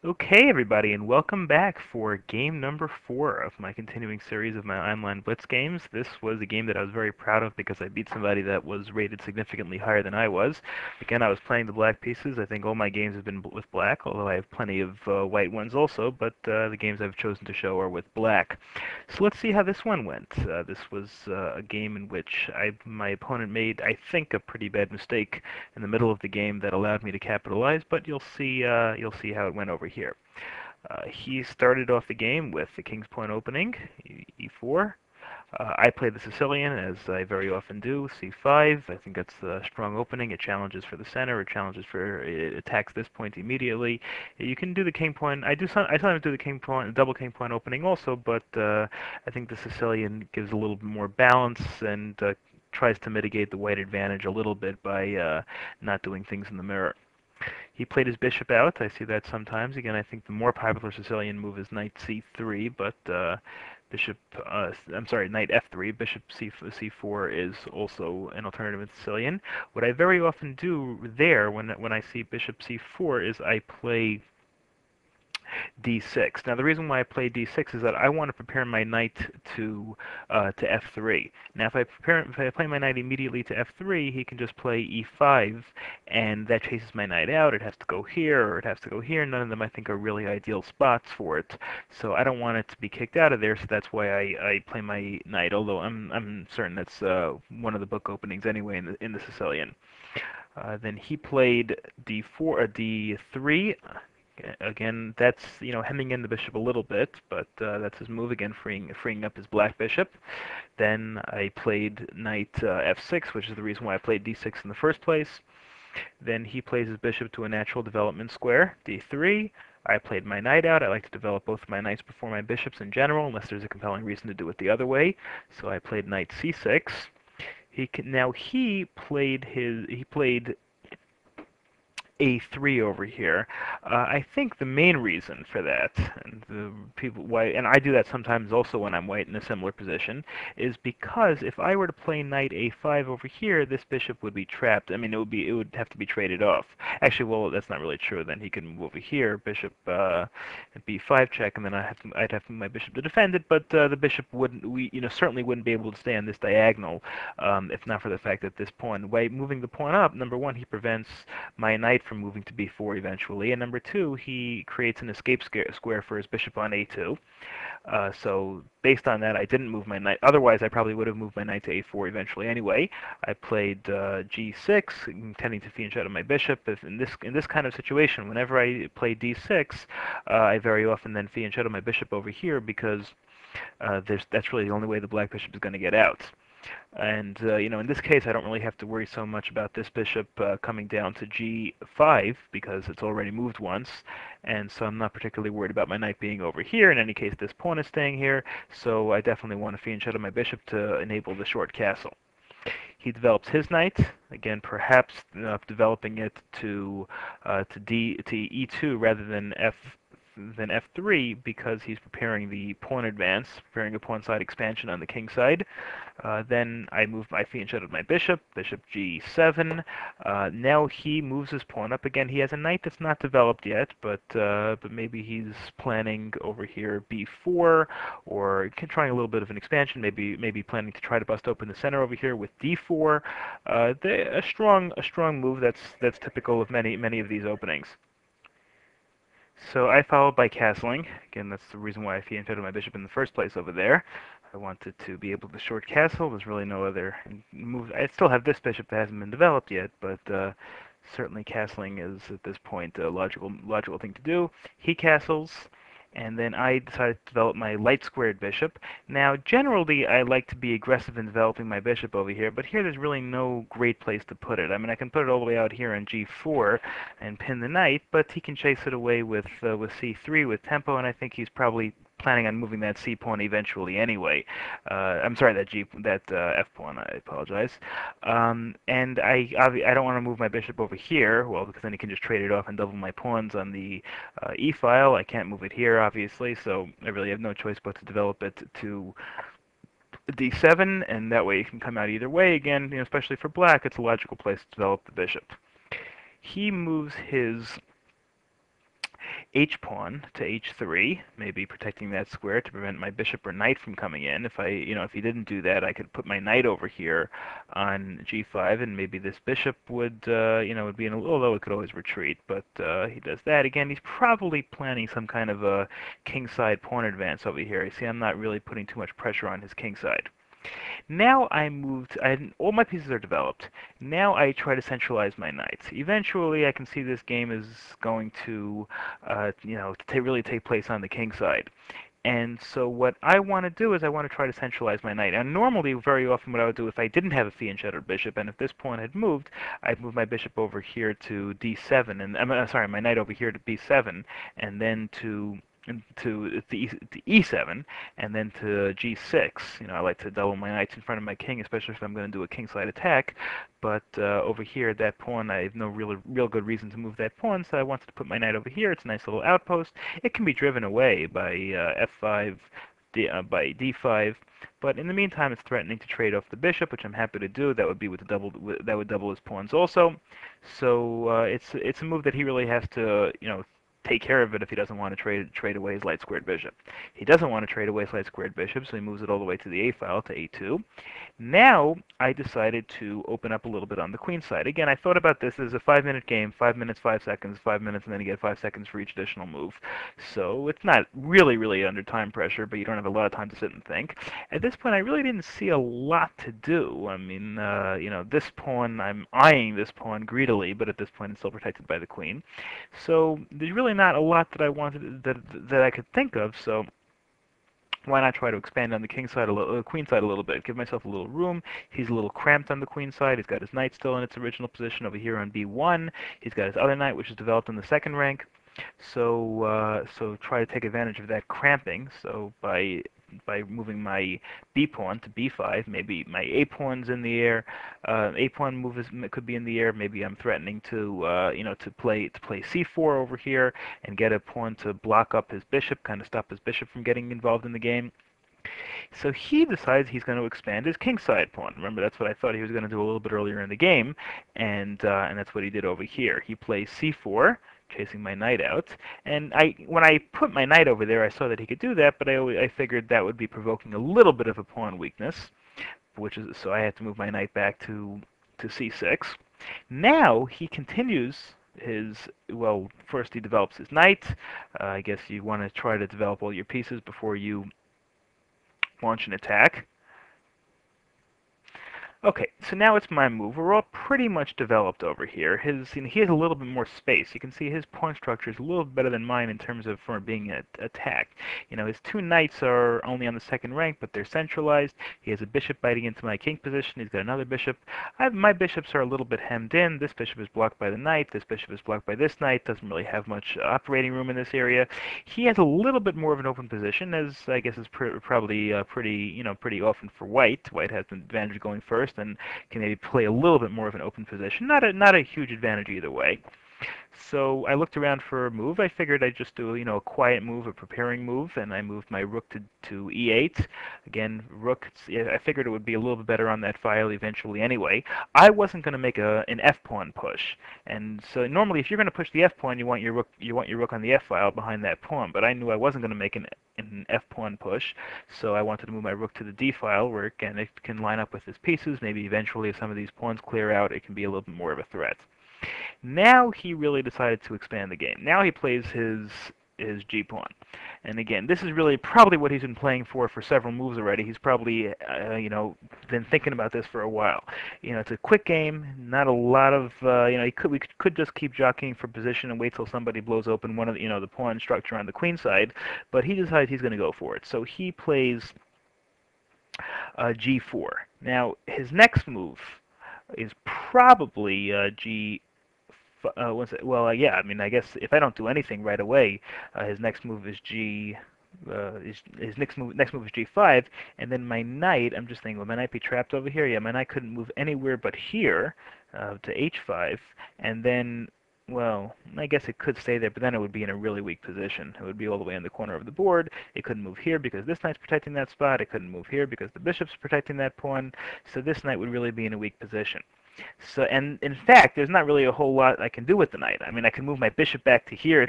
Okay, everybody, and welcome back for game number 4 of my continuing series of my online blitz games. This was a game that I was very proud of because I beat somebody that was rated significantly higher than I was. Again, I was playing the black pieces. I think all my games have been with black, although I have plenty of white ones also, but the games I've chosen to show are with black. So let's see how this one went. This was a game in which my opponent made, I think, a pretty bad mistake in the middle of the game that allowed me to capitalize, but you'll see how it went over here. He started off the game with the king's pawn opening, e4. I played the Sicilian, as I very often do, c5. I think that's a strong opening. It challenges for the center. It attacks this point immediately. You can do the king pawn. I sometimes do the king pawn, double king pawn opening also, but I think the Sicilian gives a little bit more balance and tries to mitigate the white advantage a little bit by not doing things in the mirror. He played his bishop out. I see that sometimes. Again, I think the more popular Sicilian move is knight c3, but knight f3. Bishop c4 is also an alternative in Sicilian. What I very often do there when I see bishop c4 is I play d6. Now, the reason why I play d6 is that I want to prepare my knight to f3. Now, if I play my knight immediately to f3, he can just play e5, and that chases my knight out. It has to go here, or it has to go here. None of them, I think, are really ideal spots for it. So I don't want it to be kicked out of there. So that's why I play my knight. Although I'm certain that's one of the book openings anyway in the Sicilian. Then he played d4, d3. Again, that's hemming in the bishop a little bit, but that's his move again, freeing up his black bishop. Then I played knight f6, which is the reason why I played d6 in the first place. Then he plays his bishop to a natural development square, d3. I played my knight out. I like to develop both of my knights before my bishops in general, unless there's a compelling reason to do it the other way. So I played knight c6. He played A3 over here. I think the main reason for that, and the people why, and I do that sometimes also when I'm white in a similar position, is because if I were to play knight A5 over here, this bishop would be trapped. I mean, it would have to be traded off. Actually, well, that's not really true. Then he could move over here, bishop B5 check, and then I'd have my bishop to defend it. But the bishop certainly wouldn't be able to stay on this diagonal if not for the fact that this pawn, by moving the pawn up, number one, he prevents my knight from moving to b4 eventually, and number two, he creates an escape square for his bishop on a2. So based on that, I didn't move my knight. Otherwise, I probably would have moved my knight to a4 eventually anyway. I played g6, intending to fianchetto out of my bishop. If in this kind of situation, whenever I play d6, I very often then fianchetto out of my bishop over here because that's really the only way the black bishop is going to get out. And in this case, I don't really have to worry so much about this bishop coming down to g5 because it's already moved once, and so I'm not particularly worried about my knight being over here. In any case, this pawn is staying here, so I definitely want to fianchetto my bishop to enable the short castle. He develops his knight again, perhaps developing it to e2 rather than f3 because he's preparing the pawn advance, preparing a pawn side expansion on the king side. Then I move my fianchetto of my bishop g7. Now he moves his pawn up again. He has a knight that's not developed yet, but maybe he's planning over here b4, or trying a little bit of an expansion. Maybe planning to try to bust open the center over here with d4. A strong move that's typical of many of these openings. So I followed by castling. Again, that's the reason why I fianchettoed my bishop in the first place over there. I wanted to be able to short castle. There's really no other move. I still have this bishop that hasn't been developed yet, but certainly castling is at this point a logical thing to do. He castles, and then I decided to develop my light squared bishop. Now, generally, I like to be aggressive in developing my bishop over here, but here there's really no great place to put it. I mean, I can put it all the way out here on g4 and pin the knight, but he can chase it away with c3 with tempo, and I think he's probably planning on moving that c pawn eventually anyway. I'm sorry, that f pawn. I apologize. And I don't want to move my bishop over here, well, because then he can just trade it off and double my pawns on the e file. I can't move it here, obviously, so I really have no choice but to develop it to d7, and that way it can come out either way. Again, especially for black, it's a logical place to develop the bishop. He moves his h-pawn to h3, maybe protecting that square to prevent my bishop or knight from coming in. If he didn't do that, I could put my knight over here on g5, and maybe this bishop would, would be in a, although it could always retreat, but he does that. Again, he's probably planning some kind of a kingside pawn advance over here. You see, I'm not really putting too much pressure on his kingside. Now all my pieces are developed. Now I try to centralize my knights. Eventually, I can see this game is going to, really take place on the king side. And so what I want to do is I want to try to centralize my knight. And normally, very often, what I would do if I didn't have a fianchettoed bishop, and if this pawn had moved, I'd move my bishop over here to d7, and sorry, my knight over here to b7, and then to e7, and then to g6. I like to double my knights in front of my king, especially if I'm going to do a kingside attack. But over here, that pawn, I have no real good reason to move that pawn, so I wanted to put my knight over here. It's a nice little outpost. It can be driven away by f5, by d5. But in the meantime, it's threatening to trade off the bishop, which I'm happy to do. That would be with the that would double his pawns also. So it's a move that he really has to take care of it if he doesn't want to trade away his light squared bishop. He doesn't want to trade away his light squared bishop, so he moves it all the way to the a file to a2. Now I decided to open up a little bit on the queen side. Again, I thought about this as a 5-minute game, 5 minutes, 5 seconds, 5 minutes, and then you get 5 seconds for each additional move. So it's not really under time pressure, but you don't have a lot of time to sit and think. At this point, I really didn't see a lot to do. I mean, this pawn, I'm eyeing this pawn greedily, but at this point it's still protected by the queen. So there's really not a lot that I wanted that I could think of. So why not try to expand on the king side queen side a little bit? Give myself a little room. He's a little cramped on the queen side. He's got his knight still in its original position over here on b1. He's got his other knight, which is developed in the second rank. So try to take advantage of that cramping. So by moving my b pawn to b5, maybe my a pawn's in the air. A pawn move could be in the air. Maybe I'm threatening to to play c4 over here and get a pawn to block up his bishop, kind of stop his bishop from getting involved in the game. So he decides he's going to expand his kingside pawn. Remember, that's what I thought he was going to do a little bit earlier in the game, and that's what he did over here. He plays c4, chasing my knight out. And when I put my knight over there, I saw that he could do that, but I figured that would be provoking a little bit of a pawn weakness, so I had to move my knight back to c6. Now he continues first he develops his knight. I guess you want to try to develop all your pieces before you launch an attack. Okay, so now it's my move. We're all pretty much developed over here. He has a little bit more space. You can see his pawn structure is a little better than mine in terms of for being attacked. His two knights are only on the second rank, but they're centralized. He has a bishop biting into my king position. He's got another bishop. My bishops are a little bit hemmed in. This bishop is blocked by the knight. This bishop is blocked by this knight. Doesn't really have much operating room in this area. He has a little bit more of an open position, as I guess is probably pretty often for White. White has the advantage going first and can maybe play a little bit more of an open position. Not a huge advantage either way. So I looked around for a move. I figured I'd just do a quiet move, a preparing move, and I moved my rook to e8. Again, rook. I figured it would be a little bit better on that file eventually anyway. I wasn't going to make an f-pawn push, and so normally if you're going to push the f-pawn, you want your rook on the f-file behind that pawn. But I knew I wasn't going to make an f-pawn push, so I wanted to move my rook to the d-file, where again it can line up with his pieces. Maybe eventually, if some of these pawns clear out, it can be a little bit more of a threat. Now he really decided to expand the game. Now he plays his g-pawn. And again, this is really probably what he's been playing for several moves already. He's probably, been thinking about this for a while. It's a quick game, not a lot of, we could just keep jockeying for position and wait till somebody blows open one of the pawn structure on the queen side, but he decides he's going to go for it. So he plays g4. Now, his next move is probably yeah. I mean, I guess if I don't do anything right away, his next move is his next move is g5, and then my knight. I'm just thinking, will my knight be trapped over here? Yeah, my knight couldn't move anywhere but here to h5, and then. Well, I guess it could stay there, but then it would be in a really weak position. It would be all the way in the corner of the board. It couldn't move here because this knight's protecting that spot. It couldn't move here because the bishop's protecting that pawn. So this knight would really be in a weak position. So, and in fact, there's not really a whole lot I can do with the knight. I mean, I can move my bishop back to here